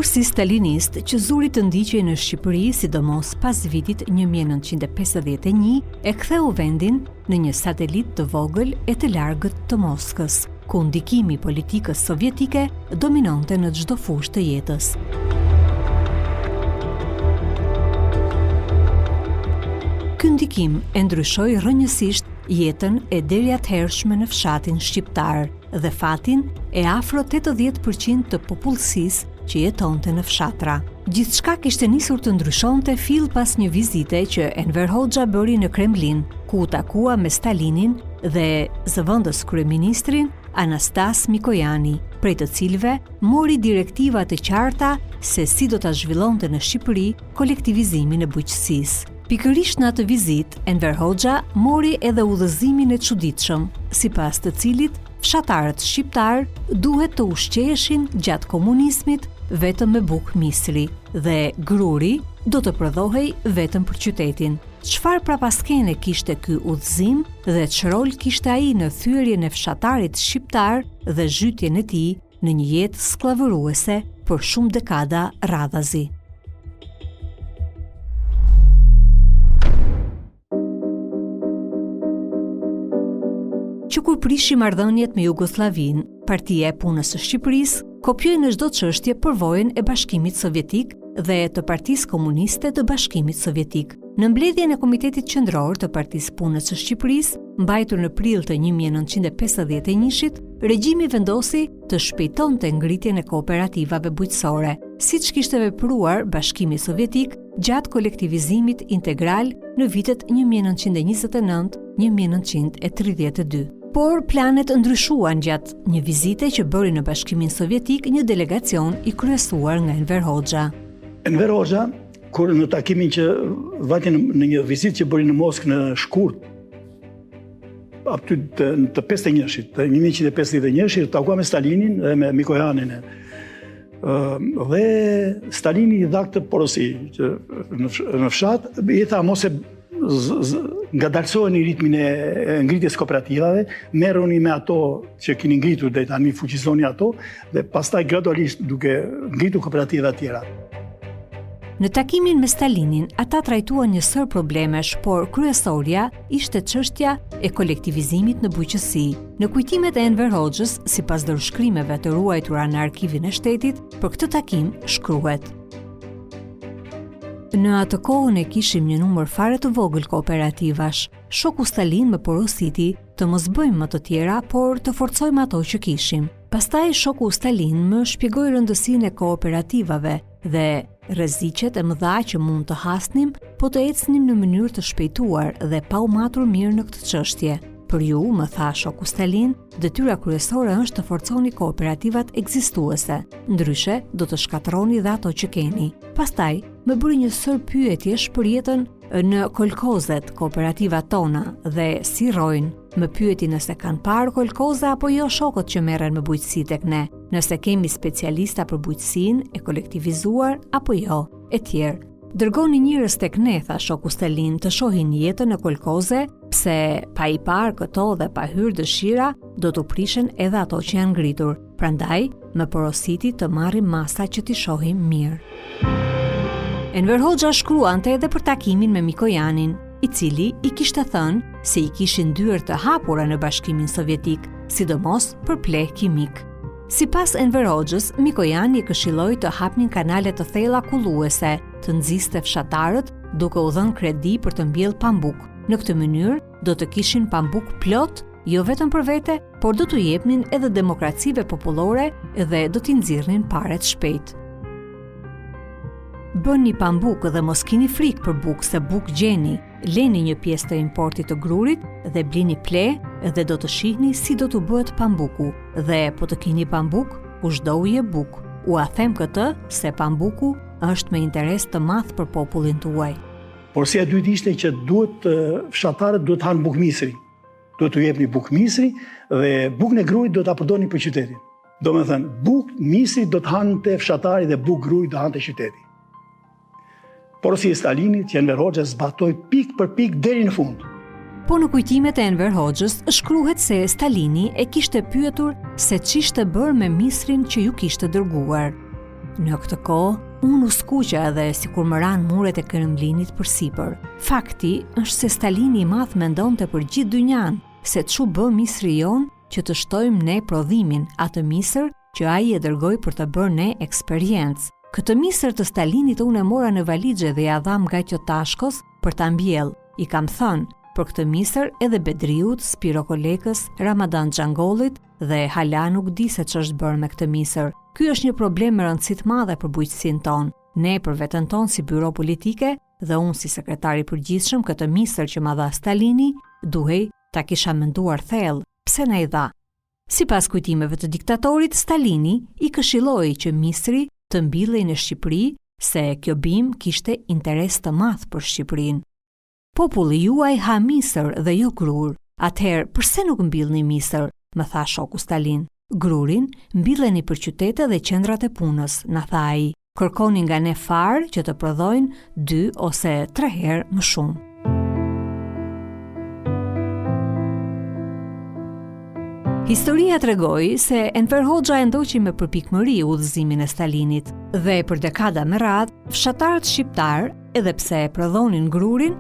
Kursi stalinist që zuri të ndiqej në Shqipëri, sidomos pas vitit 1951, e ktheu vendin në një satelit të vogël e të largët të Moskës, ku ndikimi i politikës sovjetike dominonte në çdo fushë të jetës. Ky ndikim e ndryshoi rrënjësisht jetën e deri atëhershme në fshatin shqiptar dhe fatin e afro 80% të popullsisë që jetonte në fshatra. Gjithçka kishte nisur të ndryshonte fill pas një vizite që Enver Hoxha bëri në Kremlin, ku u takua me Stalinin dhe zëvendës kryeministrin Anastas Mikojani, prej të cilëve mori direktiva të qarta se si do ta zhvillonte në Shqipëri kolektivizimin e bujqësisë. Pikërisht në atë vizitë, Enver Hoxha mori edhe udhëzimin e çuditshëm, sipas të cilit fshatarët shqiptar duhet të ushqeheshin gjatë komunizmit vetëm me bukë misri dhe gruri do të prodhohej vetëm për qytetin. Çfarë prapaskene kishte ky udhëzim dhe ç'rol kishte ai në thyerjen e fshatarit shqiptar dhe zhytjen e tij në një jetë skllavëruese për shumë dekada radhazi. Që kur prishi marrëdhëniet me Jugoslavinë, Partia e Punës së Shqipërisë kopjoi në çdo çështje përvojën e Bashkimit Sovjetik dhe të Partisë Komuniste të Bashkimit Sovjetik. Në mbledhjen e Komitetit Qendror të Partisë Punës së Shqipërisë, mbajtur në prill të 1951-shit, regjimi vendosi të shpejtonte ngritjen e kooperativave bujqësore, siç kishte vepruar Bashkimi Sovjetik gjatë kolektivizimit integral në vitet 1929-1932. Por planet ndryshuan gjatë një vizite që bëri në Bashkimin Sovjetik një delegacion i kryesuar nga Enver Hoxha. Enver Hoxha, kur në takimin që vati në një vizitë që bëri në Moskë në shkurt, aty të 51-shit, të 1951-shit, takua me Stalinin dhe me Mikojanin. Dhe Stalini i dha këtë porosi që në fshat, i tha mos e ngadalsojeni ritmin e ngritjes kooperativave, merruni me ato që keni ngritur deri tani, fuqizoni ato dhe pastaj gradualisht duke ngritur kooperativa të tjera. Në takimin me Stalinin, ata trajtuan një sër problemesh, por kryesorja ishte çështja e kolektivizimit në bujqësi. Në kujtimet e Enver Hoxhës, sipas dërshkrimeve të ruajtura në Arkivin e Shtetit, për këtë takim shkruhet: Në atë kohën e kishim një numër fare të vogël kooperativash. Shoku Stalin më porositi të mos bëjmë më të tjera, por të forcojmë ato që kishim. Pastaj shoku Stalin më shpjegoi rëndësinë e kooperativave dhe rreziqet e mëdha që mund të hasnim, po të ecnim në mënyrë të shpejtuar dhe pa u matur mirë në këtë çështje. Për ju, më tha shoku Stalin, detyra kryesore është të forconi kooperativat ekzistuese, ndryshe do të shkatërroni dhe ato që keni. Pastaj, më bëri një sër pyetjesh për jetën në kolkozet, kooperativat tona dhe si rrojnë. Më pyeti nëse kanë parë kolkoza apo jo shokët që merren me bujqësi tek ne, nëse kemi specialista për bujqësinë e kolektivizuar apo jo, etj. Dërgoni njerëz tek ne, tha shoku Stalin, të shohin jetën e kolkoze, pse pa i parë këto dhe pa hyrë dëshira, do të prishen edhe ato që janë ngritur. Prandaj, më porositi të marrim masa që t'i shohim mirë. Enver Hoxha shkruante edhe për takimin me Mikojanin, i cili i kishte thënë se i kishin dyer të hapura në Bashkimin Sovjetik, sidomos për pleh kimik. Sipas Enver Hoxhës, Mikojani këshilloi të hapnin kanale të thella kulluese, të nxiste fshatarët duke u dhënë kredi për të mbjellë pambuk. Në këtë mënyrë do të kishin pambuk plot, jo vetëm për vete, por do t'u jepnin edhe demokracive popullore dhe do t'i nxirrnin paret shpejt. Bëni pambuk dhe mos keni frikë për bukë se bukë gjeni, leni një pjesë të importit të grurit dhe blini ple dhe do të shihni si do t'u bëhet pambuku dhe po të keni pambuk, kushdo u jep bukë. U a them këtë se pambuku është me interes të madh për popullin tuaj. Por si e dytë ishte që fshatarët duhet hanë bukë misri. Duhet t'u jepni bukë misri dhe bukën e grurit do ta përdorni për qytetin. Do me thënë, bukë misri do të hante fshatari dhe bukë grurit do hante qyteti. Por si e Stalinit, që Enver Hoxha zbatoi pik për pik deri në fund. Po në kujtimet e Enver Hoxhës shkruhet se Stalini e kishte pyetur se ç'ishte bërë me misrin që ju kishte dërguar. Në këtë kohë, unë u skuqa edhe sikur më ran muret e Kremlinit përsipër. Fakti është se Stalini i madh mendonte për gjithë dynjan se çu bë misri jon që të shtojmë ne prodhimin, atë misër që ai e dërgoi për të bërë ne eksperiencë. Këtë misër të Stalinit unë e mora në valixhe dhe ja dham Gaqo Tashkos për ta mbjell. I kam thënë për këtë misër edhe Bedriut, Spiro Kolekës, Ramadan Xhangollit dhe hala nuk di se ç'është bërë me këtë misër. Ky është një problem me rëndësi të madhe për bujqësinë tonë. Ne për veten tonë si byro politike dhe unë si sekretari i përgjithshëm këtë misër që ma dha Stalini, duhej ta kisha menduar thellë. Pse na i dha? Sipas kujtimeve të diktatorit, Stalini i këshilloi që misri të mbillej në Shqipëri se kjo bimë kishte interes të madh për Shqipërinë. Populli juaj ha misër dhe jo grur. Atëherë, pse nuk mbillni misër? Më tha shoku Stalin. Grurin mbilleni për qytete dhe qendrat e punës, na tha ai. Kërkoni nga ne farë që të prodhojnë 2 ose 3 herë më shumë. Historia tregoi se Enver Hoxha e ndoqi me përpikmëri udhëzimin e Stalinit dhe për dekada me radhë, fshatarët shqiptar, edhe pse e prodhonin grurin,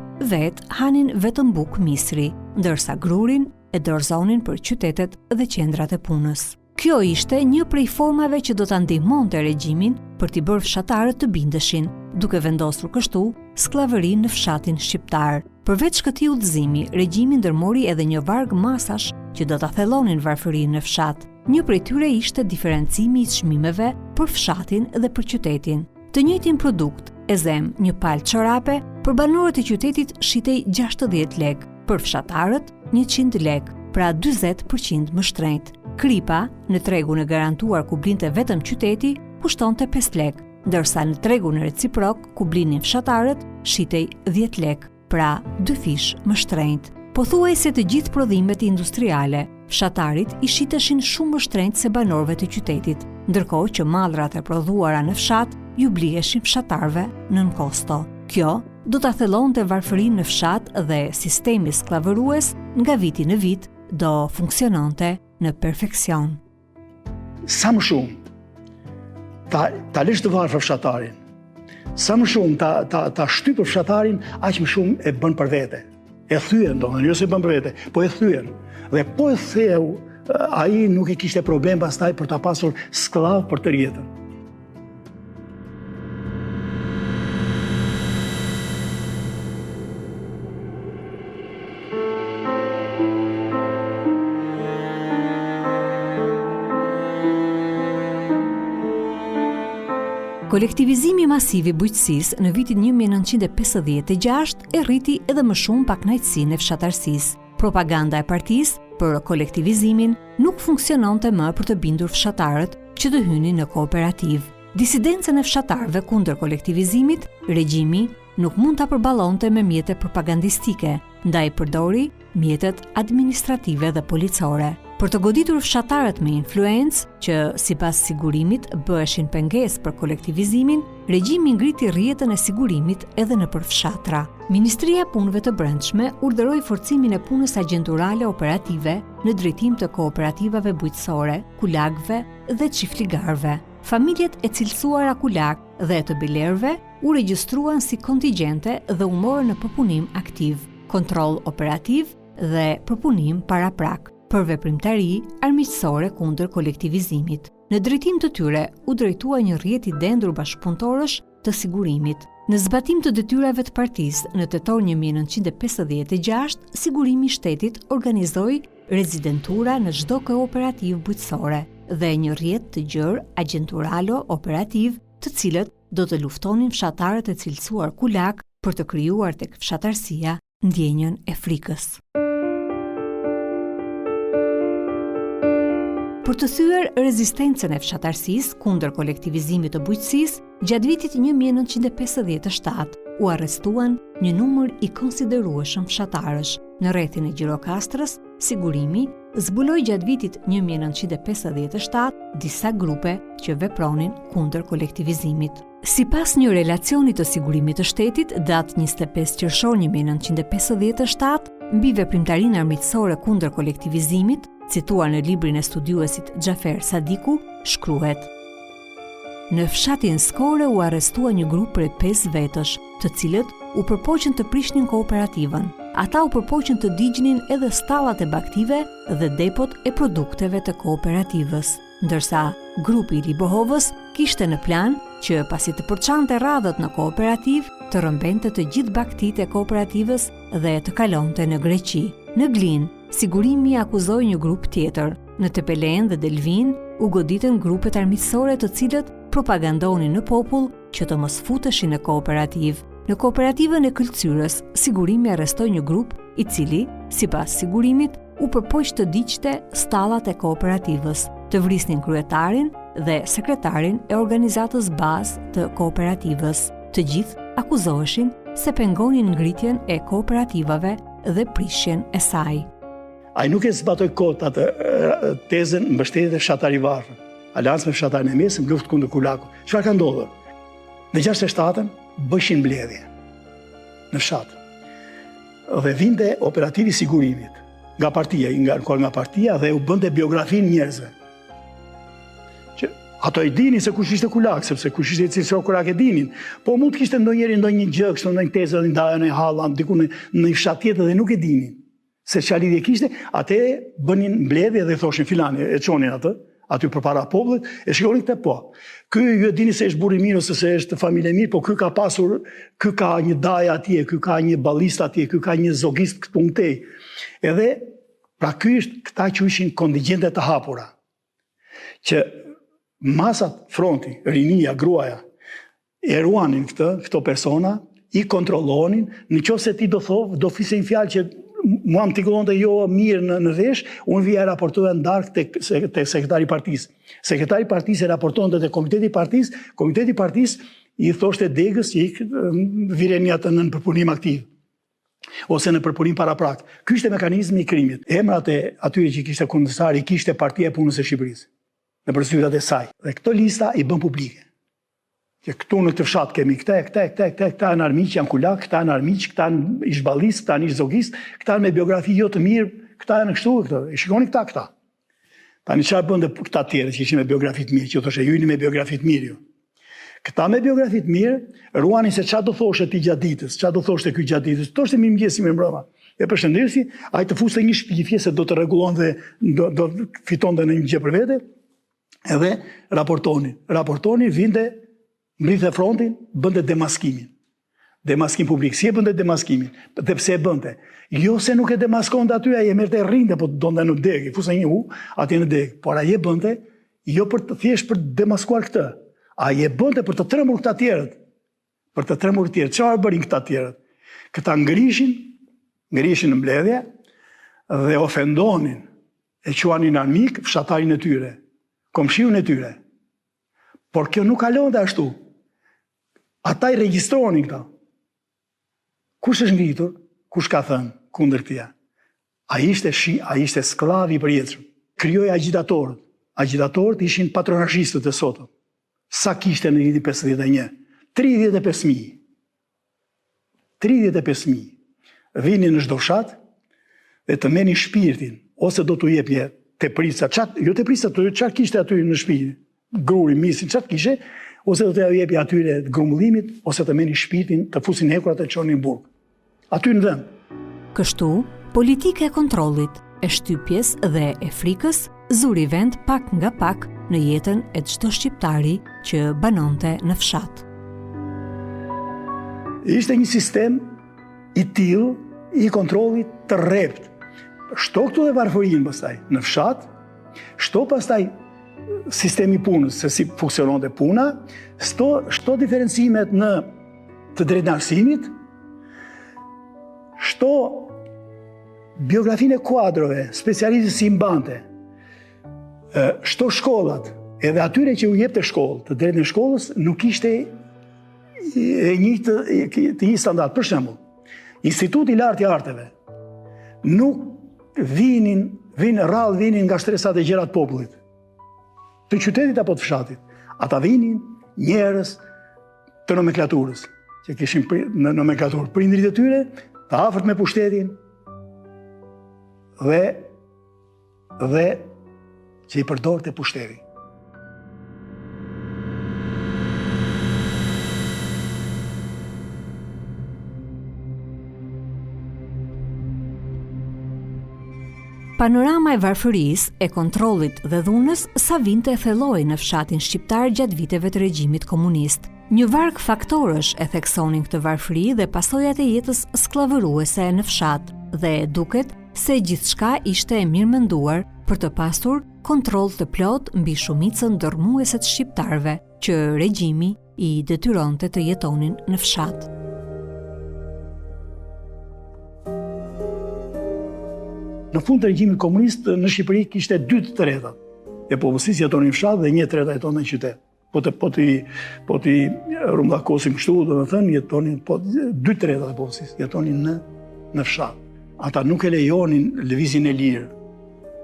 hanin vetëm bukë misri, ndërsa grurin e dorëzonin për qytetet dhe qendrat e punës. Kjo ishte një prej formave që do ta ndihmonte regjimin për t'i bërë fshatarët të bindeshin, duke vendosur kështu skllavërinë në fshatin shqiptar. Përveç këtij udhëzimi, regjimi ndërmori edhe një varg masash që do ta thellonin varfërinë në fshat. Një prej tyre ishte diferencimi i çmimeve për fshatin dhe për qytetin. Të njëjtin produkt, e zem, një palë çorape, për banorët e qytetit shitej 60 lekë, për fshatarët 100 lekë, pra 40% më shtrenjtë. Kripa, në tregun e garantuar ku blinte vetëm qyteti, kushtonte 5 lekë, ndërsa në tregun e reciprok ku blinin fshatarët, shitej 10 lekë, pra 2 fish më shtrenjtë. Pothuajse të gjithë prodhimet industriale, fshatarit i shiteshin shumë më shtrenjtë se banorëve të qytetit, ndërkohë që mallrat e prodhuara në fshat ju bliheshin fshatarëve nën kosto. Kjo do ta thellonte varfërinë në fshat dhe sistemi skllavërues nga viti në vit do funksiononte në perfeksion. Sa më shumë ta lësh të varfër fshatarin, sa më shumë ta shtypë fshatarin, aq më shumë e bën për vete. E thyen, jo se bën për vete, po e thyen. Dhe po e theu, ai nuk e kishte problem pastaj për ta pasur skllav për të jetën. Kolektivizimi masiv i bujqësisë në vitin 1956 e rriti edhe më shumë pakënaqësinë e fshatarsisë. Propaganda e partisë për kolektivizimin nuk funksiononte më për të bindur fshatarët që të hynin në kooperativë. Disidencën e fshatarëve kundër kolektivizimit, regjimi nuk mund ta përballonte me mjete propagandistike, ndaj përdori mjetet administrative dhe policore. Për të goditur fshatarët me influencë, që sipas sigurimit bëheshin pengesë për kolektivizimin, regjimi ngriti rrjetën e sigurimit edhe nëpër fshatra. Ministria e Punëve të Brendshme urdhëroi forcimin e punës agjenturale operative në drejtim të kooperativave bujqësore, kulakëve dhe çiftligarëve. Familjet e cilësuara kulak dhe të bilerëve u regjistruan si kontingjente dhe u morën në përpunim aktiv, kontroll operativ dhe përpunim paraprak për veprimtari armiqësore kundër kolektivizimit. Në drejtim të tyre u drejtua një rrjet i dendur bashkëpunëtorësh të sigurimit. Në zbatim të detyrave të partisë, në tetor 1956, Sigurimi i Shtetit organizoi rezidentura në çdo kooperativë bujqësore dhe një rrjet të gjerë agjenturalo operativ, të cilët do të luftonin fshatarët e cilësuar kulak për të krijuar tek fshatarësia ndjenjën e frikës. Për të thyer rezistencën e fshatarsisë kundër kolektivizimit të bujqësisë, gjatë vitit 1957 u arrestuan një numër i konsiderueshëm fshatarësh. Në rrethin e Gjirokastrës, Sigurimi zbuloi gjatë vitit 1957 disa grupe që vepronin kundër kolektivizimit. Sipas një relacioni të Sigurimit të Shtetit, datë 25 qershor 1957, mbi veprimtarinë armiqësore kundër kolektivizimit, cituar në librin e studiuesit Xhafer Sadiku, shkruhet: Në fshatin Skore u arrestua një grup prej 5 vetësh, të cilët u përpoqën të prishnin kooperativën. Ata u përpoqën të digjnin edhe stallat e baktive dhe depot e produkteve të kooperativës, ndërsa grupi i Libohovës kishte në plan që pasi të përçante radhët në kooperativ, të rrëmbente të gjithë baktitë e kooperativës dhe të kalonte në Greqi. Në Glin, sigurimi akuzoi një grup tjetër. Në Tepelen dhe Delvin u goditën grupet armiqësore të cilët propagandonin në popull që të mos futeshin në kooperativ. Në kooperativën e Këlcyrës, sigurimi arrestoi një grup i cili, sipas sigurimit, u përpoq të digjte stallat e kooperativës, të vrisnin kryetarin dhe sekretarin e organizatës bazë të kooperativës. Të gjithë akuzoheshin se pengonin ngritjen e kooperativave dhe prishjen e saj. Ai nuk e zbatoi kot atë tezën mbështetjet e fshatarit varfër. Aleancë me fshatarin e mesëm, luftë kundër Kulakut. Çfarë ka ndodhur? Në 67-ën bëshin mbledhje në fshat. Dhe vinte operativi i sigurimit nga partia, nga partia dhe u bënte biografinë njerëzve. Që ato e dinin se kush ishte Kulak, sepse kush ishte Cilësor Kulak e dinin. Po mund të kishte ndonjë gjë, kështu ndonjë tezë, ndajën e halla, diku në fshat tjetër dhe nuk e dinin. Se çfarë lidhje kishte, atë bënin mbledhje dhe thoshin filani, e çonin atë aty përpara popullit, e shikonin këtë po. Ky ju e dini se është burr i mirë ose se është familje mirë, po ky ka pasur, ky ka një daje atje, ky ka një ballist atje, ky ka një zogist këtu mtej. Edhe pra ky është këta që ishin kontingjente të hapura. Që masat fronti, rinia, gruaja, e ruanin këto persona, i kontrollonin, nëse ti do flisë një fjalë që mua më tigullonte jo mirë në vesh, unë vija raportoja ndark tek sekretari i partisë. Sekretari i partisë e raportonte te komiteti i partisë i thoshte degës që vireni atë në përpunim aktiv ose në përpunim paraprak. Ky ishte mekanizmi i krimit. Emrat e atyre që kishte kundërsari kishte Partia e Punës së Shqipërisë në përsyrat e saj. Dhe këto lista i bën publike. Që këtu në këtë fshat kemi këta janë armiq, janë Kulak, këta janë armiq, këta janë ishballist, këta janë ishzogist, këta janë me biografi jo të mirë, këta janë kështu këto. E shikoni këta. Tani çfarë bën këta të tjerë që ishin me biografi të mirë, që thoshte ju jeni me biografi të mirë ju. Këta me biografi të mirë ruanin se çfarë do thoshte ti gjatë ditës, çfarë do thoshte ky gjatë ditës. Thoshte mirëmëngjesi me mbrëma. E përshëndesi, ai të fuste një shpifje se do të rregullon dhe do fitonte në një gjë për vete. Edhe raportoni vinte mbrithë frontin, bënte demaskimin. Demaskim publik. Si e bënte demaskimin? Dhe pse e bënte? Jo se nuk e demaskonte aty, ai e merrte rrinte, po donte në deg, i fusë një atje në deg. Por ai e bënte jo për të thjesht për të demaskuar këtë. Ai e bënte për të trembur këta tjerët. Për të trembur të tjerët. Çfarë bërin këta tjerët? Këta ngrishin në mbledhje dhe ofendonin, e quanin armik fshatarin e tyre, komshiun e tyre. Por kjo nuk kalonte ashtu. Ata i regjistronin këta. Kush është ngritur? Kush ka thënë kundër këtij? Ai ishte sklav i përjetshëm. Krijoi agitatorët. Agitatorët ishin patronazhistët e sotëm. Sa kishte në vitin 51? 35.000. 35.000. Vinin në çdo fshat dhe të merrin shpirtin, ose do t'u jepje teprisa, jo teprisa, çfarë kishte aty në shtëpi? Gruri, misin, çfarë kishe, ose do të jepi atyre të grumbullimit, ose të merrin shpirtin, të fusin hekurat e çonin në burg. Aty në vend. Kështu, politika e kontrollit, e shtypjes dhe e frikës zuri vend pak nga pak në jetën e çdo shqiptari që banonte në fshat. Ishte një sistem i tillë i kontrollit të rrept. Shto këtu dhe varfërinë pastaj në fshat, shto pastaj sistemi punës, se si funksiononte puna, shto diferencimet në të drejtënarësimit, shto biografinë e kuadrove, specialistës si mbante, shto shkollat, edhe atyre që u jepte shkollë, të drejtën e shkollës, nuk ishte të një standard. Për shembull, Instituti i Lartë i Arteve nuk vinin nga shtresat e gjërat popullit, të qytetit apo të fshatit. Ata vinin njerëz të nomenklaturës, që kishin në nomenklaturë prindrit e tyre, të afërt me pushtetin dhe që i përdorte pushtetin. Panorama e varfërisë, e kontrollit dhe dhunës sa vinte e thelloi në fshatin shqiptar gjatë viteve të regjimit komunist. Një varg faktorësh e theksonin këtë varfëri dhe pasojat e jetës skllavëruese në fshat, dhe duket se gjithçka ishte e mirëmenduar për të pasur kontroll të plot mbi shumicën ndërmuese të shqiptarëve që regjimi i detyronte të jetonin në fshat. Në fund të regjimit komunist në Shqipëri kishte 2/3 e popullsisë jetonin në fshat dhe 1/3 jetonin në qytet. Po ti rumllakosim kështu, domethënë jetonin 2/3 e popullsisë jetonin në fshat. Ata nuk e lejonin lëvizjen e lirë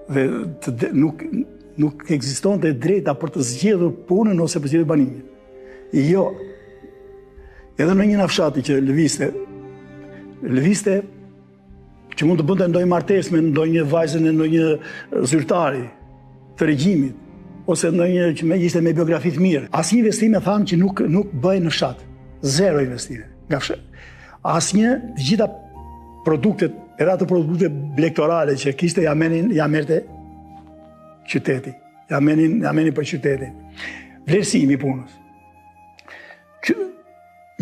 dhe nuk ekzistonte drejta për të zgjedhur punën ose për të zgjedhur banimin. Jo. Edhe në një fshati që lëvizte që mund të bënte ndonjë martesë me ndonjë vajzën e ndonjë zyrtari të regjimit, ose ndonjë që ishte me biografi të mirë. Asnjë investime thanë që nuk bëhen në fshat. Zero investime. Nga fshat. Asnjë, të gjitha produktet, edhe ato produkte blegtorale që kishte ja merrte qyteti. Ja merrnin për qytetin. Vlerësimi i punës.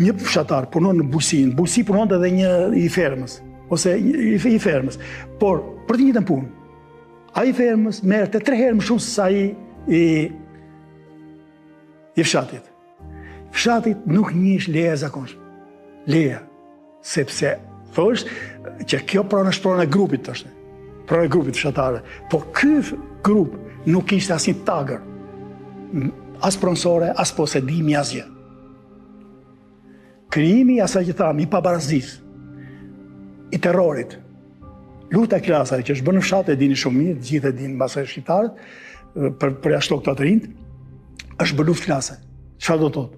Një fshatar punon në bujësi punonte edhe një i fermës ose i fermës. Por për të njëjtën punë, ai i fermës merrte 3 herë më shumë se ai i fshatit. Fshatit nuk njihesh leja e zakonshme. Leja, sepse thosh që kjo pronë është pronë e grupit të është. Pronë e grupit fshatarë. Po ky grup nuk ishte asnjë tagër. As pronësore, as posedimi, asgjë. Krijimi i asaj që thamë, i pabarazisë, i terrorit. Lufta e klasave që është bërë në fshat e dini shumë mirë, gjithë e dinë mbas shqiptarët, për jashtë këto të rinjt, është bërë luftë klase. Çfarë do të thotë?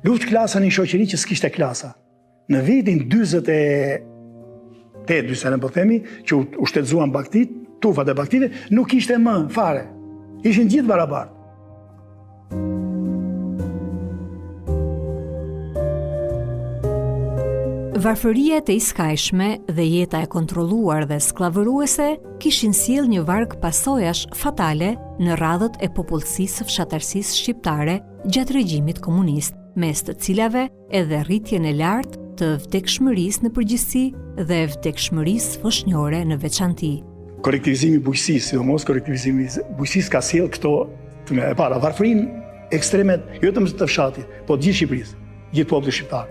Luftë klase në një shoqëri që s'kishte klasa. Në vitin 48, po themi, që u shtetëzuan baktit, tufat e baktive, nuk ishte më fare. Ishin gjithë barabartë. Varfëria e iskajshme dhe jeta e kontrolluar dhe skllavëruese kishin sjell një varg pasojash fatale në radhët e popullsisë së fshatarësisë shqiptare gjatë regjimit komunist, mes të cilave edhe rritjen e lartë të vdekshmërisë në përgjithësi dhe vdekshmërisë foshnjore në veçanti. Kolektivizimi i bujqësisë, sidomos kolektivizimi i bujqësisë ka sjell këto e para, varfërinë ekstreme jo vetëm të fshatit, po të gjithë Shqipërisë, gjithë popullit shqiptar.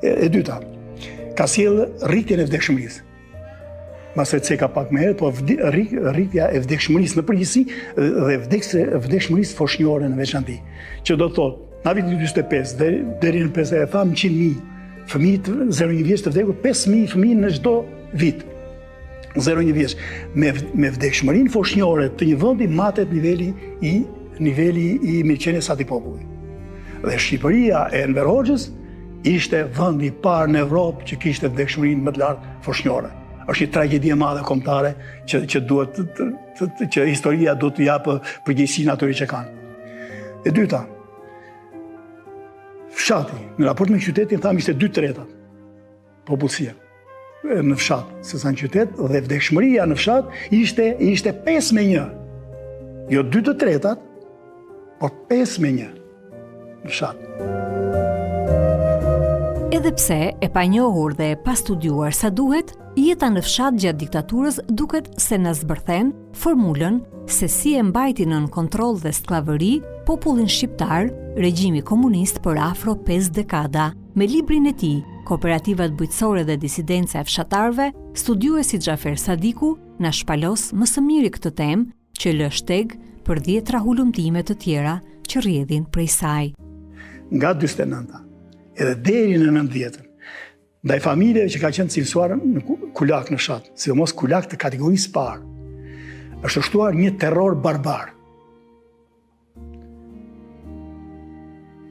E dyta, ka sjell rritjen e vdekshmërisë. Masë ceka pak më herët, po rritja e vdekshmërisë në përgjithësi dhe vdekshmërisë foshnjore në veçanti. Që do të thotë, në vitin 45 deri në 50 e thamë 100.000 fëmijë 0-1 vjeç të vdekur, 5.000 fëmijë në çdo vit. 0-1 vjeç. Me vdekshmërinë foshnjore të një vendi matet niveli i mirëqenies atij populli. Dhe Shqipëria e Enver Hoxhës ishte vendi i parë në Evropë që kishte vdekshmërinë më të lartë foshnjore. Është një tragjedi e madhe kombëtare që duhet që historia do të japë përgjegjësinë atyre që kanë. E dyta, fshati, në raport me qytetin, thamë ishte 2/3 popullsia në fshat, sesa në qytet, dhe vdekshmëria në fshat ishte 5-1. Jo 2/3, por 5-1 në fshat. Edhe pse e panjohur dhe e pastudiuar sa duhet, jeta në fshat gjatë diktaturës duket se na zbërthen formulën se si e mbajti nën kontroll dhe skllavëri popullin shqiptar regjimi komunist për afro 5 dekada. Me librin e tij, Kooperativat bujqësore dhe disidenca e fshatarëve, studiuesi Xhafer Sadiku na shpalos më së miri këtë temë që lë shteg për 10 hulumtime të tjera që rrjedhin prej saj. Nga 49 edhe deri në 90-ën, ndaj familjeve që ka qenë cilësuar në kulak në fshat, sidomos kulak të kategorisë parë, është shtuar një terror barbar.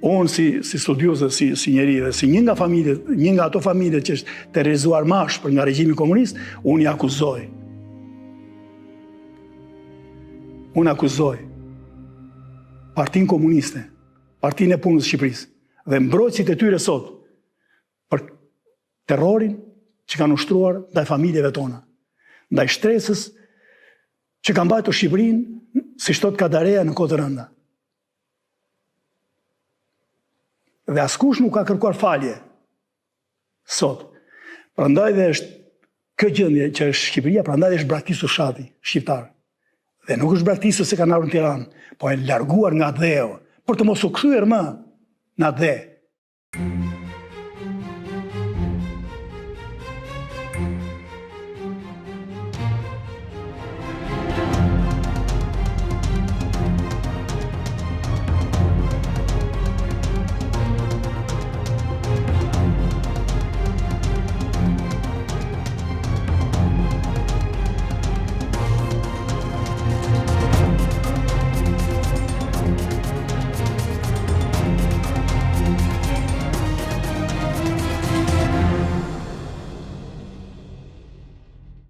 Unë si studiose, si njeri dhe si një nga ato familje që është terrorizuar mash për nga regjimi komunist, unë akuzoj Partinë Komuniste, Partinë e Punës Shqipërisë dhe mbrojtësit e tyre sot për terrorin që kanë ushtruar ndaj familjeve tona, ndaj shtresës që ka mbajtur Shqipërinë, si thot Kadareja, në kohë të rënda. Dhe askush nuk ka kërkuar falje sot. Prandaj dhe është kjo gjendje që është Shqipëria, prandaj dhe është braktisur fshati shqiptar. Dhe nuk është braktisur se kanë ardhur në Tiranë, po e larguar nga dheu, për të mos u kthyer më në atë dhe.